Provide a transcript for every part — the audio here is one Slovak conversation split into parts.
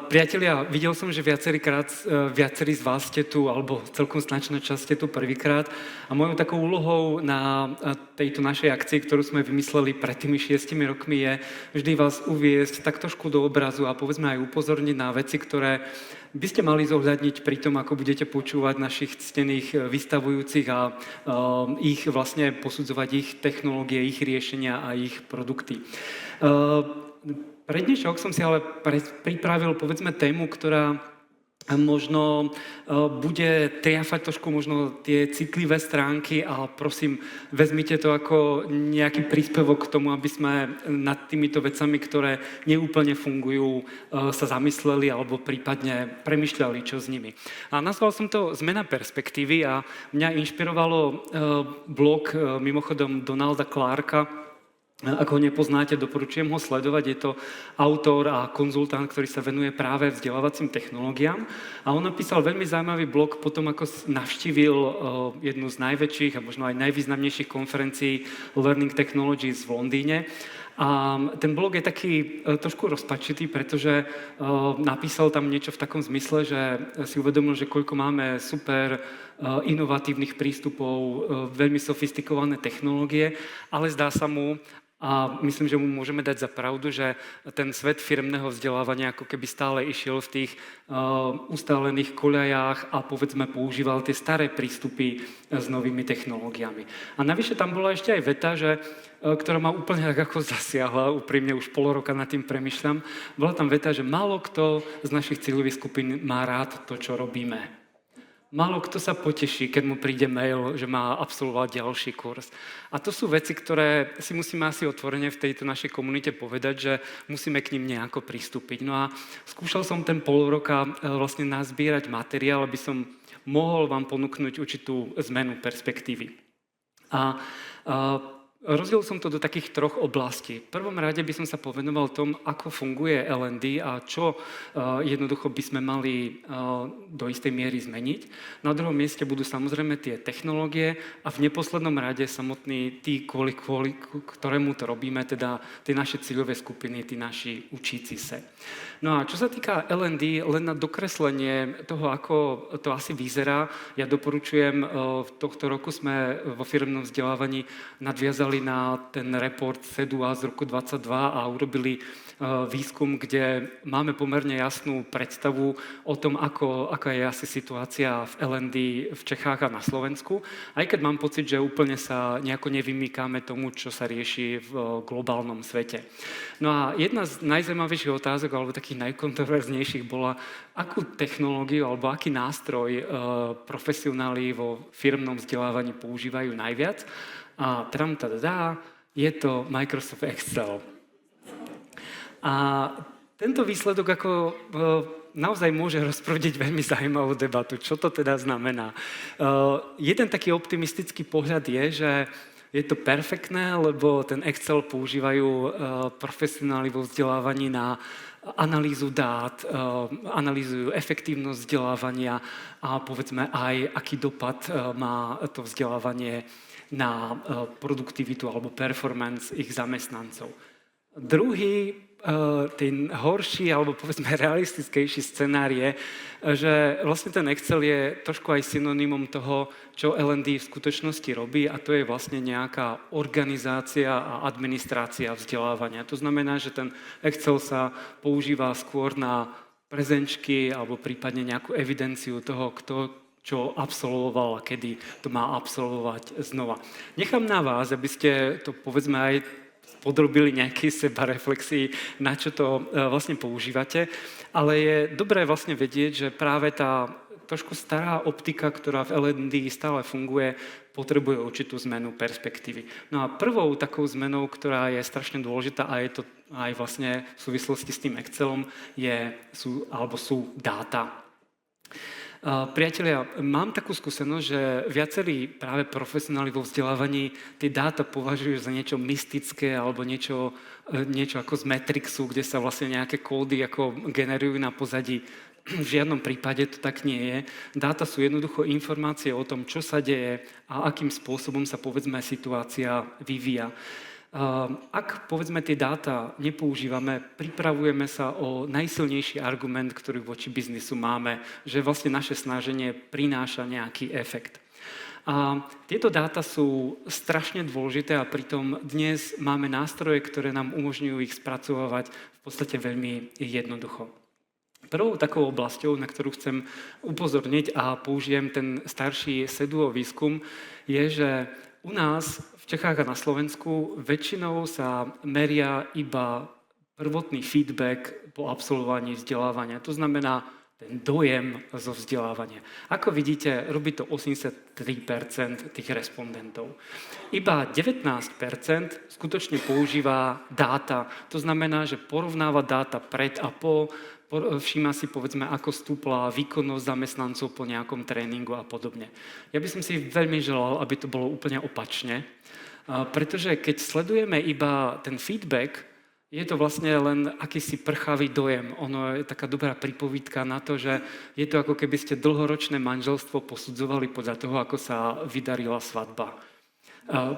Priatelia, videl som, že viacerí z vás ste tu, alebo celkom značná časť ste tu prvýkrát. A mojou takou úlohou na tejto našej akcii, ktorú sme vymysleli pred tými 6 rokmi, je vždy vás uviesť tak trošku do obrazu a povedzme aj upozorniť na veci, ktoré by ste mali zohľadniť pri tom, ako budete počúvať našich ctených vystavujúcich a ich vlastne posudzovať ich technológie, ich riešenia a ich produkty. Pre dnešok som si ale pripravil, povedzme, tému, ktorá možno bude triafať trošku možno tie citlivé stránky a prosím, vezmite to ako nejaký príspevok k tomu, aby sme nad týmito vecami, ktoré neúplne fungujú, sa zamysleli alebo prípadne premyšľali, čo s nimi. A nazval som to Zmena perspektívy a mňa inšpirovalo blog mimochodom Donalda Clarka. Ak ho nepoznáte, doporučujem ho sledovať. Je to autor a konzultant, ktorý sa venuje práve vzdelávacím technológiám. A on napísal veľmi zaujímavý blog potom, ako navštívil jednu z najväčších a možno aj najvýznamnejších konferencií Learning Technologies v Londýne. A ten blog je taký trošku rozpačitý, pretože napísal tam niečo v takom zmysle, že si uvedomil, že koľko máme super inovatívnych prístupov, veľmi sofistikované technológie, ale zdá sa mu, a myslím, že mu môžeme dať za pravdu, že ten svet firemného vzdelávania ako keby stále išiel v tých ustálených koľajách a povedzme používal tie staré prístupy s novými technológiami. A navyše tam bola ešte aj veta, ktorá ma úplne tak ako zasiahla, úprimne už pol roka nad tým premýšľam. Bola tam veta, že málo kto z našich cieľových skupín má rád to, čo robíme. Málo kto sa poteší, keď mu príde mail, že má absolvovať ďalší kurz. A to sú veci, ktoré si musíme asi otvorene v tejto našej komunite povedať, že musíme k ním nejako pristúpiť. No a skúšal som ten pol roka vlastne nazbierať materiál, aby som mohol vám ponúknuť určitú zmenu perspektívy. A rozdiel som to do takých 3 oblastí. V prvom rade by som sa povenoval tom, ako funguje L&D a čo jednoducho by sme mali do istej miery zmeniť. Na druhom mieste budú samozrejme tie technológie a v neposlednom rade samotný tí, kvôli ktorému to robíme, teda tie naše cieľové skupiny, tí naši učíci sa. No a čo sa týka L&D, len na dokreslenie toho, ako to asi vyzerá, ja doporučujem, tohto roku sme vo firemnom vzdelávaní nadviazali na ten report SEDUA z roku 2022 a urobili výskum, kde máme pomerne jasnú predstavu o tom, aká je asi situácia v L&D v Čechách a na Slovensku. Aj keď mám pocit, že úplne sa nejako nevymýkame tomu, čo sa rieši v globálnom svete. No a jedna z najzaujímavejších otázok, alebo takých najkontroverznejších bola, akú technológiu alebo aký nástroj profesionáli vo firmnom vzdelávaní používajú najviac. A je to Microsoft Excel. A tento výsledok ako naozaj môže rozprúdiť veľmi zaujímavú debatu. Čo to teda znamená? Jeden taký optimistický pohľad je, že je to perfektné, lebo ten Excel používajú profesionáli vo vzdelávaní na analýzu dát, analýzujú efektívnosť vzdelávania a povedzme aj, aký dopad má to vzdelávanie na produktivitu alebo performance ich zamestnancov. Druhý, ten horší alebo povedzme realistickejší scenár je, že vlastne ten Excel je trošku aj synonymom toho, čo L&D v skutočnosti robí a to je vlastne nejaká organizácia a administrácia vzdelávania. To znamená, že ten Excel sa používa skôr na prezenčky alebo prípadne nejakú evidenciu toho, kto čo absolvoval a kedy to má absolvovať znova. Nechám na vás, aby ste to povedzme aj podrobili nejaké sebareflexii, na čo to vlastne používate, ale je dobré vlastne vedieť, že práve tá trošku stará optika, ktorá v L&D stále funguje, potrebuje určitú zmenu perspektívy. No a prvou takou zmenou, ktorá je strašne dôležitá a je to aj vlastne v súvislosti s tým Excelom, sú dáta. Priatelia, mám takú skúsenosť, že viacerí práve profesionáli vo vzdelávaní tie dáta považujú za niečo mystické alebo niečo ako z Matrixu, kde sa vlastne nejaké kódy ako generujú na pozadí. V žiadnom prípade to tak nie je. Dáta sú jednoducho informácie o tom, čo sa deje a akým spôsobom sa povedzme situácia vyvíja. Ak, povedzme, tie dáta nepoužívame, pripravujeme sa o najsilnejší argument, ktorý voči biznisu máme, že vlastne naše snaženie prináša nejaký efekt. A tieto dáta sú strašne dôležité a pritom dnes máme nástroje, ktoré nám umožňujú ich spracovávať v podstate veľmi jednoducho. Prvou takou oblasťou, na ktorú chcem upozorniť a použijem ten starší SEDUO výskum, je, že u nás v Čechách a na Slovensku väčšinou sa meria iba prvotný feedback po absolvovaní vzdelávania. To znamená ten dojem zo vzdelávania. Ako vidíte, robí to 83% tých respondentov. Iba 19% skutočne používa dáta. To znamená, že porovnáva dáta pred a po, všíma si, povedzme, ako stúpla výkonnosť zamestnancov po nejakom tréningu a podobne. Ja by som si veľmi želal, aby to bolo úplne opačne, pretože keď sledujeme iba ten feedback, je to vlastne len akýsi prchavý dojem. Ono je taká dobrá pripovídka na to, že je to ako keby ste dlhoročné manželstvo posudzovali podľa toho, ako sa vydarila svadba.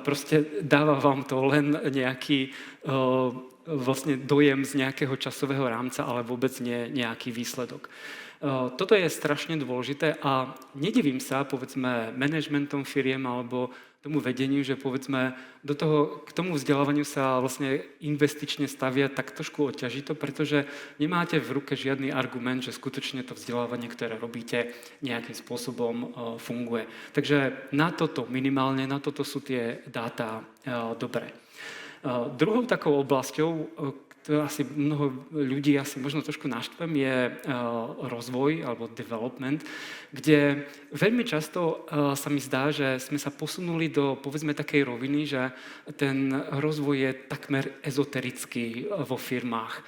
Proste dáva vám to len nejaký vlastne dojem z nejakého časového rámca, ale vôbec nie nejaký výsledok. Toto je strašne dôležité a nedivím sa, povedzme, manažmentom firiem alebo tomu vedeniu, že povedzme, k tomu vzdelávaniu sa vlastne investične stavia tak trošku odťažito, pretože nemáte v ruke žiadny argument, že skutočne to vzdelávanie, ktoré robíte, nejakým spôsobom funguje. Takže minimálne na toto sú tie dáta dobré. Druhou takou oblasťou, ktorá asi mnoho ľudí asi možno trošku naštvem, je rozvoj alebo development, kde veľmi často sa mi zdá, že sme sa posunuli do, povedzme, takej roviny, že ten rozvoj je takmer ezoterický vo firmách.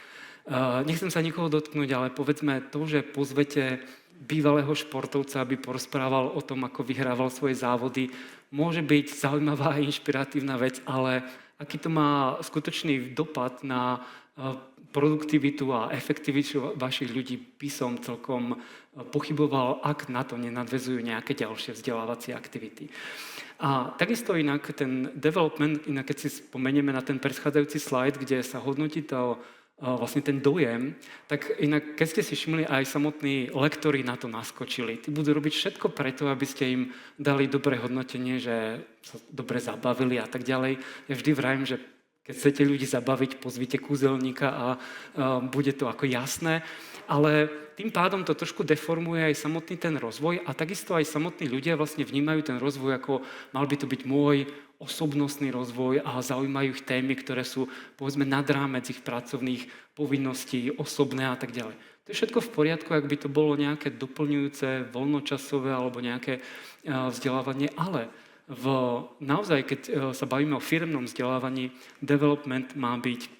Nechcem sa nikoho dotknúť, ale povedzme to, že pozvete bývalého športovca, aby porozprával o tom, ako vyhrával svoje závody, môže byť zaujímavá a inšpiratívna vec, ale aký to má skutočný dopad na produktivitu a efektivitu vašich ľudí, by som celkom pochyboval, ak na to nenadväzujú nejaké ďalšie vzdelávacie aktivity. A takisto inak ten development, inak keď si spomenieme na ten predchádzajúci slajd, kde sa hodnotí to vlastne ten dojem, tak inak keď ste si všimli, aj samotní lektori na to naskočili. Tí budú robiť všetko preto, aby ste im dali dobré hodnotenie, že sa dobre zabavili a tak ďalej. Ja vždy vravím, že keď chcete ľudí zabaviť, pozvite kúzelníka a bude to ako jasné. Ale tým pádom to trošku deformuje aj samotný ten rozvoj a takisto aj samotní ľudia vlastne vnímajú ten rozvoj ako mal by to byť môj osobnostný rozvoj a zaujímajú ich témy, ktoré sú, povedzme, nad rámec ich pracovných povinností, osobné a tak ďalej. To je všetko v poriadku, ak by to bolo nejaké doplňujúce, voľnočasové alebo nejaké vzdelávanie, ale naozaj, keď sa bavíme o firemnom vzdelávaní, development má byť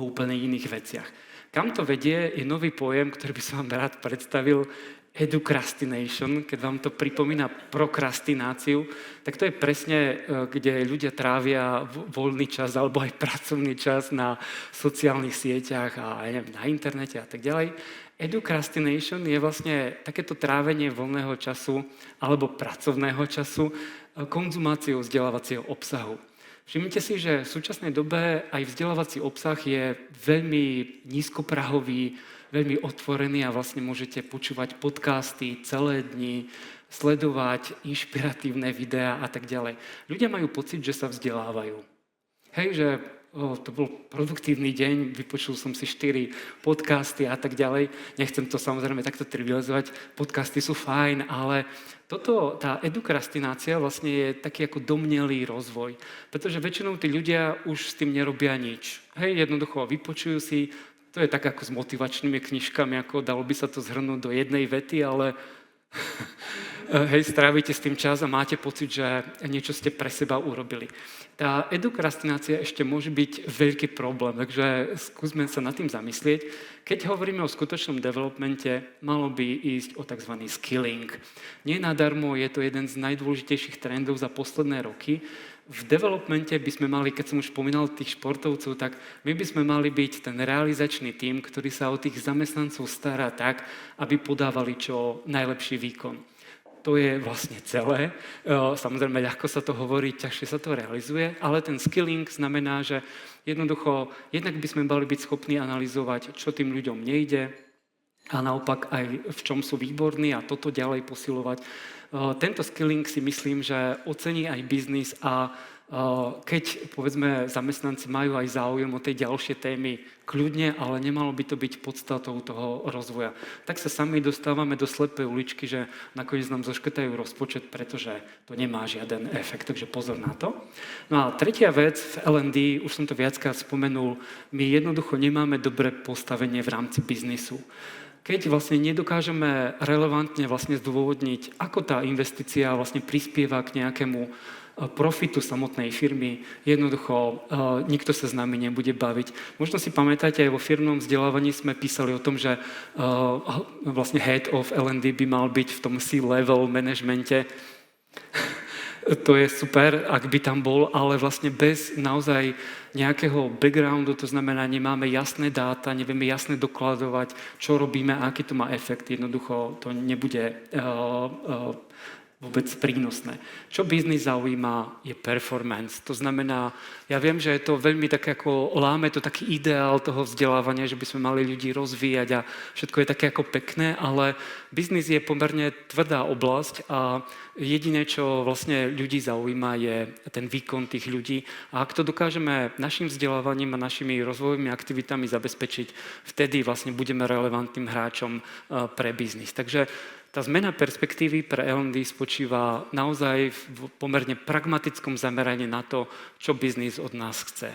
o úplne iných veciach. Kam to vedie, je nový pojem, ktorý by som vám rád predstavil, educrastination, keď vám to pripomína prokrastináciu, tak to je presne, kde ľudia trávia voľný čas alebo aj pracovný čas na sociálnych sieťach a neviem, na internete a tak ďalej. Educrastination je vlastne takéto trávenie voľného času alebo pracovného času konzumáciou vzdelávacieho obsahu. Všimnite si, že v súčasnej dobe aj vzdelávací obsah je veľmi nízkoprahový, veľmi otvorený a vlastne môžete počúvať podcasty celé dni, sledovať inšpiratívne videá a tak ďalej. Ľudia majú pocit, že sa vzdelávajú. Hej, že to bol produktívny deň, vypočul som si 4 podcasty a tak ďalej. Nechcem to samozrejme takto trivializovať, podcasty sú fajn, ale tá edukrastícia vlastne je taký ako domnelý rozvoj, pretože väčšinou tí ľudia už s tým nerobia nič. Hej, jednoducho vypočujú si, to je tak ako s motivačnými knižkami, ako dalo by sa to zhrnúť do jednej vety, ale hej, strávite s tým čas a máte pocit, že niečo ste pre seba urobili. Tá edukrastícia ešte môže byť veľký problém, takže skúsme sa nad tým zamyslieť. Keď hovoríme o skutočnom developmente, malo by ísť o tzv. Skilling. Nie nadarmo je to jeden z najdôležitejších trendov za posledné roky. V developmente by sme mali, keď som už spomínal tých športovcov, tak my by sme mali byť ten realizačný tím, ktorý sa o tých zamestnancov stará tak, aby podávali čo najlepší výkon. to je vlastne celé. Samozrejme, ľahko sa to hovorí, ťažšie sa to realizuje, ale ten skilling znamená, že jednoducho, jednak by sme mali byť schopní analyzovať, čo tým ľuďom nejde, a naopak aj v čom sú výborní a toto ďalej posilovať. Tento skilling si myslím, že ocení aj biznis a keď, povedzme, zamestnanci majú aj záujem o tej ďalšie témy kľudne, ale nemalo by to byť podstatou toho rozvoja. Tak sa sami dostávame do slepej uličky, že nakoniec nám zoškrtajú rozpočet, pretože to nemá žiaden efekt, takže pozor na to. No a tretia vec v L&D, už som to viackrát spomenul, my jednoducho nemáme dobré postavenie v rámci biznisu. Keď vlastne nedokážeme relevantne vlastne zdôvodniť, ako tá investícia vlastne prispieva k nejakému profitu samotnej firmy, jednoducho nikto sa s nami nebude baviť. Možno si pamätáte, aj vo firmnom vzdelávaní sme písali o tom, že vlastne head of L&D by mal byť v tom C-level manažmente. To je super, ak by tam bol, ale vlastne bez naozaj nejakého backgroundu, to znamená, nemáme jasné dáta, nevieme jasne dokladovať, čo robíme a aký to má efekt. Jednoducho to nebude vôbec prínosné. Čo biznis zaujíma, je performance. To znamená, ja viem, že je to veľmi tak ako láme to taký ideál toho vzdelávania, že by sme mali ľudí rozvíjať a všetko je také ako pekné, ale biznis je pomerne tvrdá oblasť a jediné, čo vlastne ľudí zaujíma, je ten výkon tých ľudí. A ak to dokážeme našim vzdelávaním a našimi rozvojovými aktivitami zabezpečiť, vtedy vlastne budeme relevantným hráčom pre biznis. Takže tá zmena perspektívy pre L&D spočíva naozaj v pomerne pragmatickom zameraní na to, čo biznis od nás chce.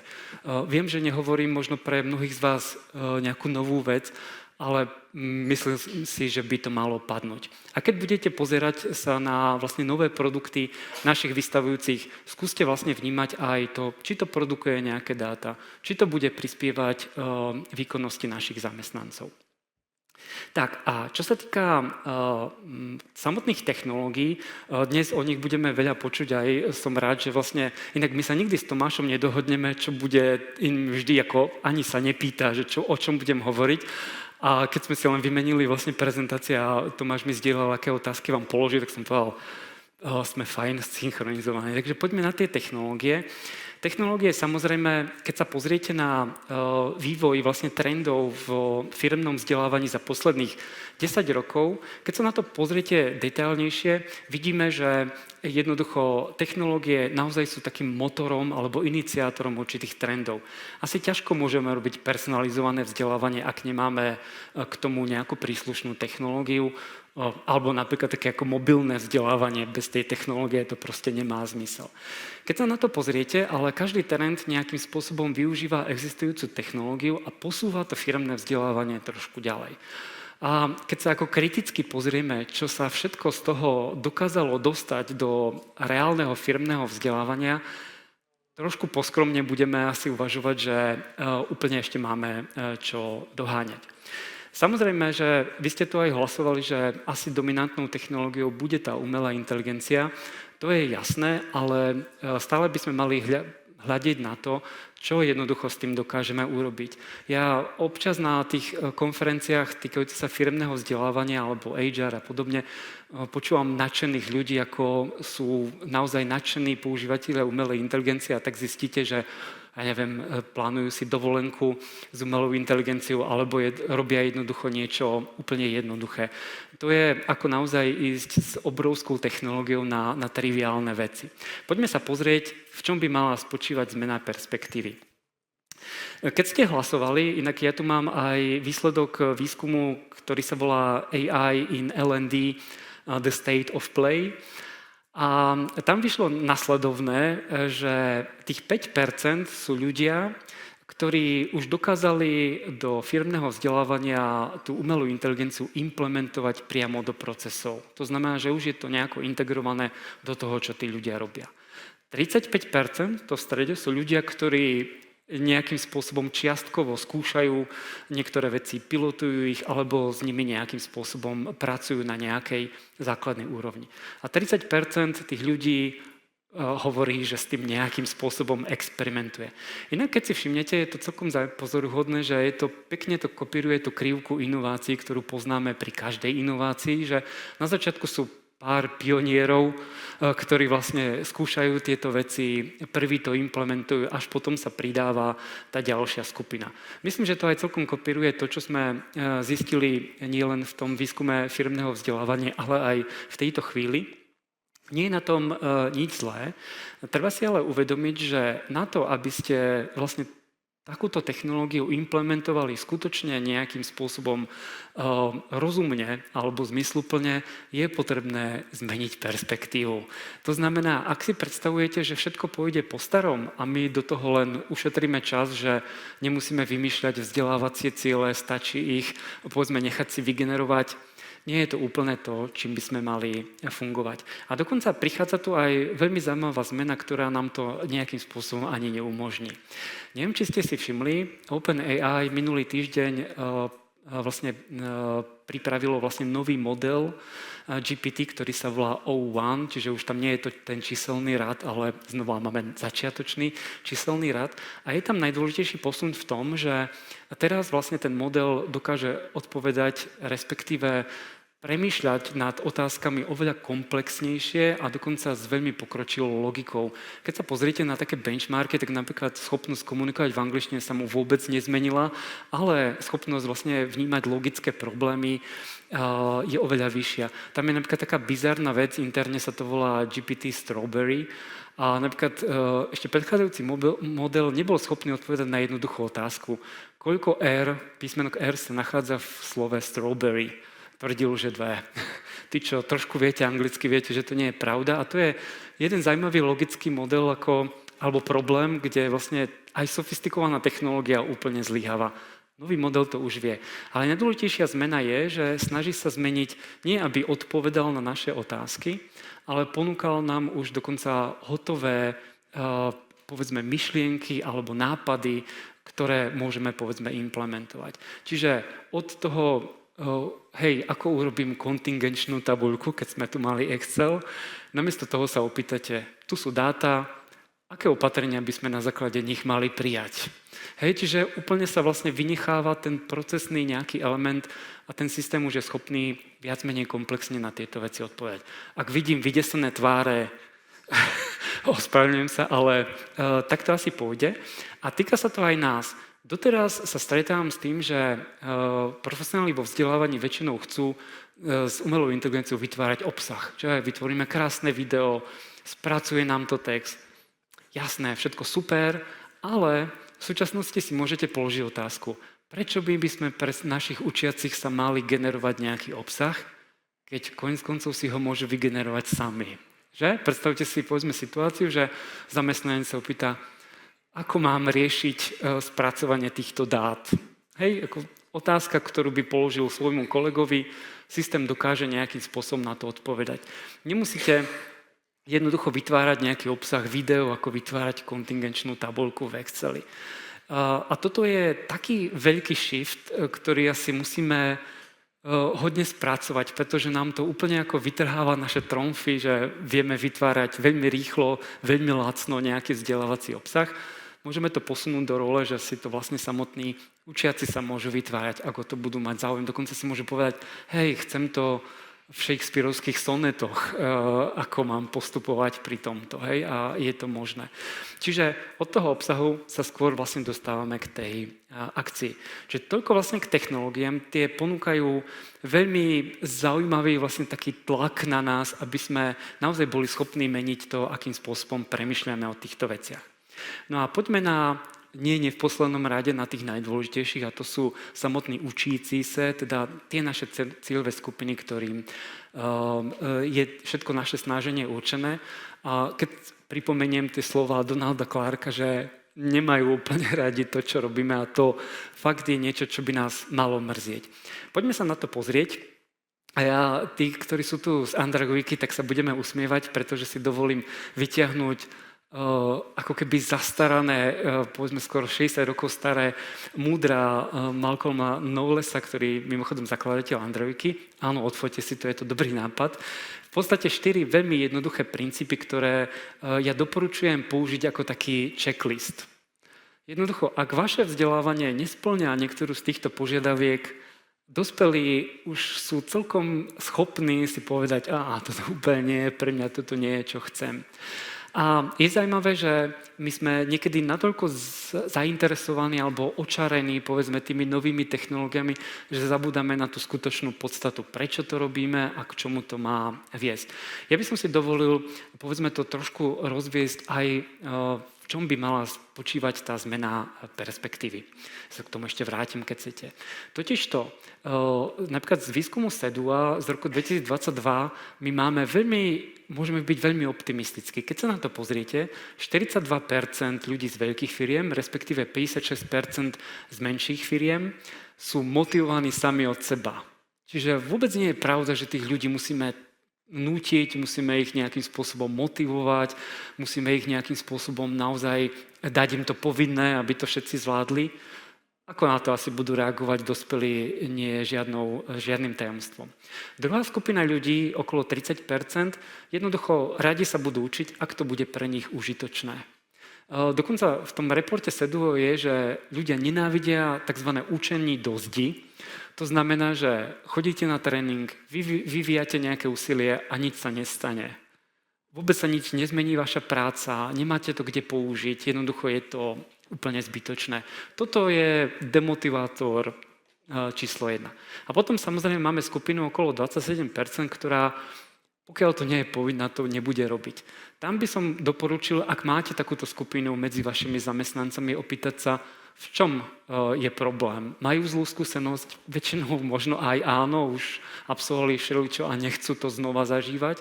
Viem, že nehovorím možno pre mnohých z vás nejakú novú vec, ale myslím si, že by to malo padnúť. A keď budete pozerať sa na vlastne nové produkty našich vystavujúcich, skúste vlastne vnímať aj to, či to produkuje nejaké dáta, či to bude prispievať výkonnosti našich zamestnancov. Tak a čo sa týka samotných technológií, dnes o nich budeme veľa počuť aj som rád, že vlastne, inak my sa nikdy s Tomášom nedohodneme, čo bude im vždy ako ani sa nepýta, že o čom budem hovoriť. A keď sme si len vymenili vlastne prezentácia a Tomáš mi zdieľal, aké otázky vám položí, tak som povedal, sme fajn synchronizovaní. Takže poďme na tie technológie. Technológie, samozrejme, keď sa pozriete na vývoj vlastne trendov v firemnom vzdelávaní za posledných 10 rokov, keď sa na to pozriete detailnejšie, vidíme, že jednoducho technológie naozaj sú takým motorom alebo iniciátorom určitých trendov. Asi ťažko môžeme robiť personalizované vzdelávanie, ak nemáme k tomu nejakú príslušnú technológiu, alebo napríklad také ako mobilné vzdelávanie, bez tej technológie to proste nemá zmysel. Keď sa na to pozriete, ale každý trend nejakým spôsobom využíva existujúcu technológiu a posúva to firemné vzdelávanie trošku ďalej. A keď sa ako kriticky pozrieme, čo sa všetko z toho dokázalo dostať do reálneho firemného vzdelávania, trošku poskromne budeme asi uvažovať, že úplne ešte máme čo doháňať. Samozrejme, že vy ste tu aj hlasovali, že asi dominantnou technológiou bude tá umelá inteligencia. To je jasné, ale stále by sme mali hľadiť na to, čo jednoducho s tým dokážeme urobiť. Ja občas na tých konferenciách týkajúcich sa firemného vzdelávania alebo HR a podobne počúvam nadšených ľudí, ako sú naozaj nadšení používatelia umelej inteligencie a tak zistíte, že ja neviem, plánujú si dovolenku s umelou inteligenciou alebo robia jednoducho niečo úplne jednoduché. To je ako naozaj ísť s obrovskou technológiou na triviálne veci. Poďme sa pozrieť, v čom by mala spočívať zmena perspektívy. Keď ste hlasovali, inak ja tu mám aj výsledok výskumu, ktorý sa volá AI in L&D, The State of Play. A tam vyšlo nasledovné, že tých 5% sú ľudia, ktorí už dokázali do firemného vzdelávania tú umelú inteligenciu implementovať priamo do procesov. To znamená, že už je to nejako integrované do toho, čo tí ľudia robia. 35% to v strede sú ľudia, ktorí nejakým spôsobom čiastkovo skúšajú niektoré veci, pilotujú ich alebo s nimi nejakým spôsobom pracujú na nejakej základnej úrovni. A 30% tých ľudí hovorí, že s tým nejakým spôsobom experimentuje. Inak keď si všimnete, je to celkom pozoruhodné, že je to pekne to kopíruje tú krivku inovácií, ktorú poznáme pri každej inovácii, že na začiatku sú pár pionierov, ktorí vlastne skúšajú tieto veci, prví to implementujú, až potom sa pridáva tá ďalšia skupina. Myslím, že to aj celkom kopíruje to, čo sme zistili nielen v tom výskume firemného vzdelávania, ale aj v tejto chvíli. Nie je na tom nič zlé. Treba si ale uvedomiť, že na to, aby ste vlastne takúto technológiu implementovali skutočne nejakým spôsobom rozumne alebo zmysluplne, je potrebné zmeniť perspektívu. To znamená, ak si predstavujete, že všetko pôjde po starom a my do toho len ušetríme čas, že nemusíme vymýšľať vzdelávacie ciele, stačí ich, povedzme, nechať si vygenerovať, nie je to úplne to, čím by sme mali fungovať. A dokonca prichádza tu aj veľmi zaujímavá zmena, ktorá nám to nejakým spôsobom ani neumožní. Neviem, či ste si všimli, OpenAI minulý týždeň pripravilo vlastne nový model GPT, ktorý sa volá O1, čiže už tam nie je to ten číselný rad, ale znova máme začiatočný číselný rad. A je tam najdôležitejší posun v tom, že teraz vlastne ten model dokáže odpovedať, respektíve premýšľať nad otázkami oveľa komplexnejšie a dokonca s veľmi pokročilou logikou. Keď sa pozriete na také benchmarky, tak napríklad schopnosť komunikovať v angličtine sa mu vôbec nezmenila, ale schopnosť vlastne vnímať logické problémy je oveľa vyššia. Tam je napríklad taká bizarná vec, interne sa to volá GPT Strawberry, a napríklad ešte predchádzajúci model nebol schopný odpovedať na jednoduchú otázku. Koľko písmenok R sa nachádza v slove strawberry? Tvrdil, že 2. Tí, čo trošku viete anglicky, viete, že to nie je pravda. A to je jeden zaujímavý logický model alebo problém, kde vlastne aj sofistikovaná technológia úplne zlyháva. Nový model to už vie. Ale najdôležitejšia zmena je, že snaží sa zmeniť nie, aby odpovedal na naše otázky, ale ponúkal nám už dokonca hotové, povedzme, myšlienky alebo nápady, ktoré môžeme, povedzme, implementovať. Čiže od toho ako urobím kontingenčnú tabuľku, keď sme tu mali Excel, namiesto toho sa opýtate, tu sú dáta, aké opatrenia by sme na základe nich mali prijať. Čiže úplne sa vlastne vynecháva ten procesný nejaký element a ten systém už je schopný viac menej komplexne na tieto veci odpovedať. Ak vidím vydesené tváre, ospravedlňujem sa, ale tak to asi pôjde. A týka sa to aj nás. Doteraz sa stretávam s tým, že profesionáli vo vzdelávaní väčšinou chcú s umelou inteligenciou vytvárať obsah. Čiže vytvoríme krásne video, spracuje nám to text. Jasné, všetko super, ale v súčasnosti si môžete položiť otázku, prečo by sme pre našich učiacich sa mali generovať nejaký obsah, keď koniec koncov si ho môžu vygenerovať sami. Že? Predstavte si, povedzme, situáciu, že zamestnanec sa opýta, ako mám riešiť spracovanie týchto dát. Otázka, ktorú by položil svojmu kolegovi, systém dokáže nejakým spôsobom na to odpovedať. Nemusíte jednoducho vytvárať nejaký obsah video, ako vytvárať kontingenčnú tabuľku v Exceli. A toto je taký veľký shift, ktorý asi musíme hodne spracovať, pretože nám to úplne ako vytrháva naše tromfy, že vieme vytvárať veľmi rýchlo, veľmi lacno nejaký vzdelávací obsah. Môžeme to posunúť do role, že si to vlastne samotní učiaci sa môžu vytvárať, ako to budú mať záujem. Dokonca si môžu povedať, chcem to v shakespearovských sonetoch, ako mám postupovať pri tomto. A je to možné. Čiže od toho obsahu sa skôr vlastne dostávame k tej akcii. Čiže toľko vlastne k technológiám, tie ponúkajú veľmi zaujímavý vlastne taký tlak na nás, aby sme naozaj boli schopní meniť to, akým spôsobom premýšľame o týchto veciach. No a poďme nie v poslednom rade na tých najdôležitejších, a to sú samotní učíci sa, teda tie naše cieľové skupiny, ktorým je všetko naše snaženie určené. A keď pripomeniem tie slova Donalda Clarka, že nemajú úplne radi to, čo robíme, a to fakt je niečo, čo by nás malo mrzieť. Poďme sa na to pozrieť. A tí, ktorí sú tu z Andragoviky, tak sa budeme usmievať, pretože si dovolím vyťahnuť ako keby zastarané, povedzme skoro 60 rokov staré múdra Malcolma Knowlesa, ktorý mimochodom zakladateľ Androiky. Áno, odfoďte si to, je to dobrý nápad. V podstate 4 veľmi jednoduché princípy, ktoré ja doporučujem použiť ako taký checklist. Jednoducho, ak vaše vzdelávanie nespĺňa niektorú z týchto požiadaviek, Dospelí už sú celkom schopní si povedať, toto úplne nie je pre mňa, toto nie je, čo chcem. A je zaujímavé, že my sme niekedy natoľko zainteresovaní alebo očarení, povedzme, tými novými technológiami, že zabúdame na tú skutočnú podstatu, prečo to robíme a k čomu to má viesť. Ja by som si dovolil, povedzme, to trošku rozviesť aj v čom by mala spočívať tá zmena perspektívy. Sa k tomu ešte vrátim, keď chcete. Totižto, napríklad z výskumu SEDUA z roku 2022 my môžeme byť veľmi optimistickí. Keď sa na to pozriete, 42% ľudí z veľkých firiem, respektíve 56% z menších firiem sú motivovaní sami od seba. Čiže vôbec nie je pravda, že tých ľudí musíme nútiť, musíme ich nejakým spôsobom motivovať, musíme ich nejakým spôsobom naozaj dať im to povinné, aby to všetci zvládli. Ako na to asi budú reagovať dospelí, nie je žiadnym tajomstvom. Druhá skupina ľudí, okolo 30%, jednoducho radi sa budú učiť, ak to bude pre nich užitočné. Dokonca v tom reporte SEDUO je, že ľudia nenávidia tzv. Učení do zdi. To znamená, že chodíte na tréning, vyvíjate nejaké úsilie a nič sa nestane. Vôbec sa nič nezmení vaša práca, nemáte to kde použiť, jednoducho je to úplne zbytočné. Toto je demotivátor číslo 1. A potom samozrejme máme skupinu okolo 27%, ktorá, pokiaľ to nie je povinná, to nebude robiť. Tam by som doporučil, ak máte takúto skupinu medzi vašimi zamestnancami, opýtať sa, v čom je problém. Majú zlú skúsenosť? Väčšinou možno aj áno, už absolvovali všeličo a nechcú to znova zažívať.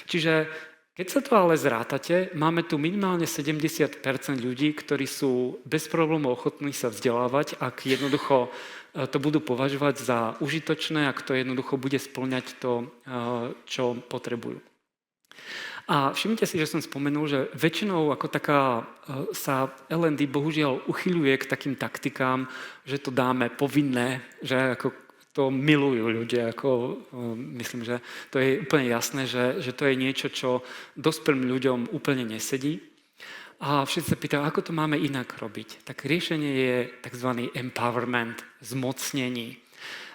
Čiže keď sa to ale zrátate, máme tu minimálne 70% ľudí, ktorí sú bez problémov ochotní sa vzdelávať, ak jednoducho to budú považovať za užitočné, ak to jednoducho bude spĺňať to, čo potrebujú. A všimnite si, že som spomenul, že väčšinou ako taká sa L&D bohužiaľ uchyľuje k takým taktikám, že to dáme povinné, že ako to milujú ľudia. Myslím, že to je úplne jasné, že to je niečo, čo dospelým ľuďom úplne nesedí. A všetci sa pýtajú, ako to máme inak robiť. Tak riešenie je tzv. Empowerment, zmocnení.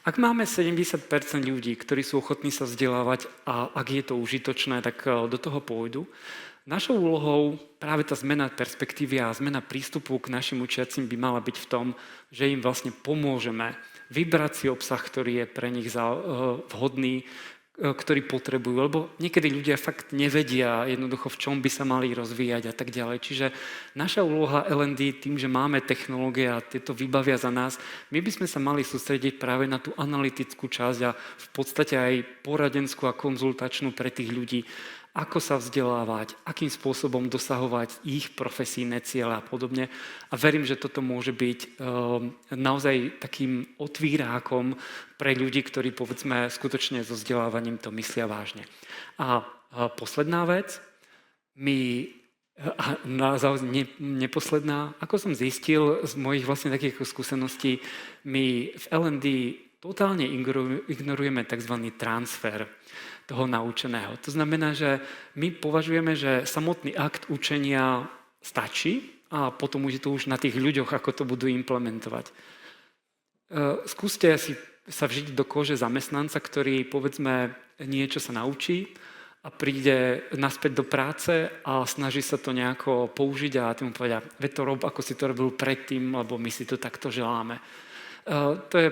Ak máme 70% ľudí, ktorí sú ochotní sa vzdelávať a ak je to užitočné, tak do toho pôjdu. Našou úlohou práve tá zmena perspektívy a zmena prístupu k našim učiacim by mala byť v tom, že im vlastne pomôžeme vybrať si obsah, ktorý je pre nich vhodný, ktorý potrebujú, lebo niekedy ľudia fakt nevedia jednoducho, v čom by sa mali rozvíjať a tak ďalej. Čiže naša úloha L&D tým, že máme technológie a tieto vybavia za nás, my by sme sa mali sústrediť práve na tú analytickú časť a v podstate aj poradenskú a konzultačnú pre tých ľudí, ako sa vzdelávať, akým spôsobom dosahovať ich profesijné ciele a podobne. A verím, že toto môže byť naozaj takým otvírákom pre ľudí, ktorí povedzme skutočne so vzdelávaním to myslia vážne. A posledná vec, neposledná, ako som zistil z mojich vlastne takých skúseností, my v L&D totálne ignorujeme tzv. Transfer toho naučeného. To znamená, že my považujeme, že samotný akt učenia stačí a potom už je to už na tých ľuďoch, ako to budú implementovať. Skúste si sa vžiť do kože zamestnanca, ktorý povedzme niečo sa naučí a príde naspäť do práce a snaží sa to nejako použiť a tým povedia, veď to rob, ako si to robil predtým, lebo my si to takto želáme. To je,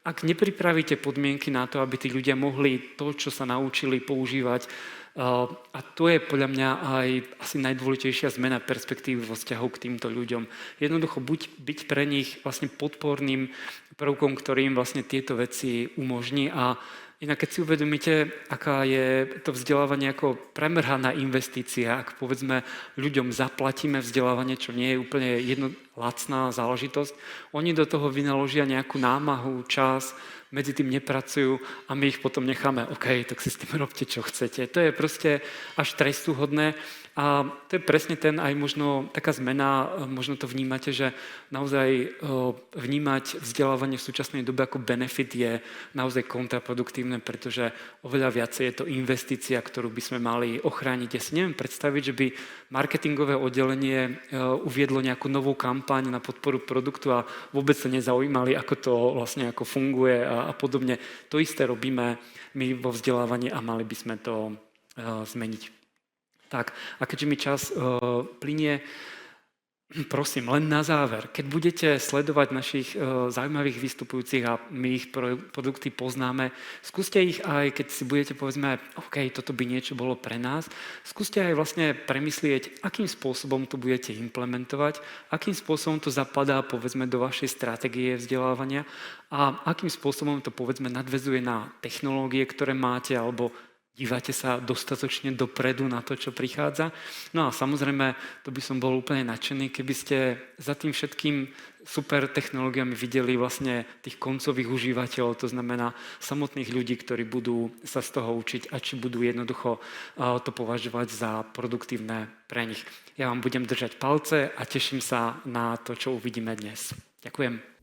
ak nepripravíte podmienky na to, aby tí ľudia mohli to, čo sa naučili, používať, a to je podľa mňa aj asi najdôležitejšia zmena perspektívy vo vzťahu k týmto ľuďom. Jednoducho byť pre nich vlastne podporným prvkom, ktorý im vlastne tieto veci umožní. A inak keď si uvedomíte, aká je to vzdelávanie ako premrhaná investícia, ak povedzme ľuďom zaplatíme vzdelávanie, čo nie je úplne lacná záležitosť, oni do toho vynaložia nejakú námahu, čas, medzi tým nepracujú a my ich potom necháme, OK, tak si s tým robte, čo chcete. To je proste až trestuhodné. A to je presne ten aj možno taká zmena, možno to vnímate, že naozaj vnímať vzdelávanie v súčasnej dobe ako benefit je naozaj kontraproduktívne, pretože oveľa viacej je to investícia, ktorú by sme mali ochrániť. Ja si neviem predstaviť, že by marketingové oddelenie uviedlo nejakú novú kampaň na podporu produktu a vôbec sa nezaujímali, ako to vlastne ako funguje a podobne. To isté robíme my vo vzdelávaní a mali by sme to zmeniť. Tak, a keďže mi čas plynie, prosím, len na záver, keď budete sledovať našich zaujímavých vystupujúcich a my ich produkty poznáme, skúste ich aj, keď si budete povedzme, OK, toto by niečo bolo pre nás, skúste aj vlastne premyslieť, akým spôsobom to budete implementovať, akým spôsobom to zapadá, povedzme, do vašej stratégie vzdelávania a akým spôsobom to, povedzme, nadväzuje na technológie, ktoré máte, alebo dívate sa dostatočne dopredu na to, čo prichádza. No a samozrejme, to by som bol úplne nadšený, keby ste za tým všetkým super technológiami videli vlastne tých koncových užívateľov, to znamená samotných ľudí, ktorí budú sa z toho učiť a či budú jednoducho to považovať za produktívne pre nich. Ja vám budem držať palce a teším sa na to, čo uvidíme dnes. Ďakujem.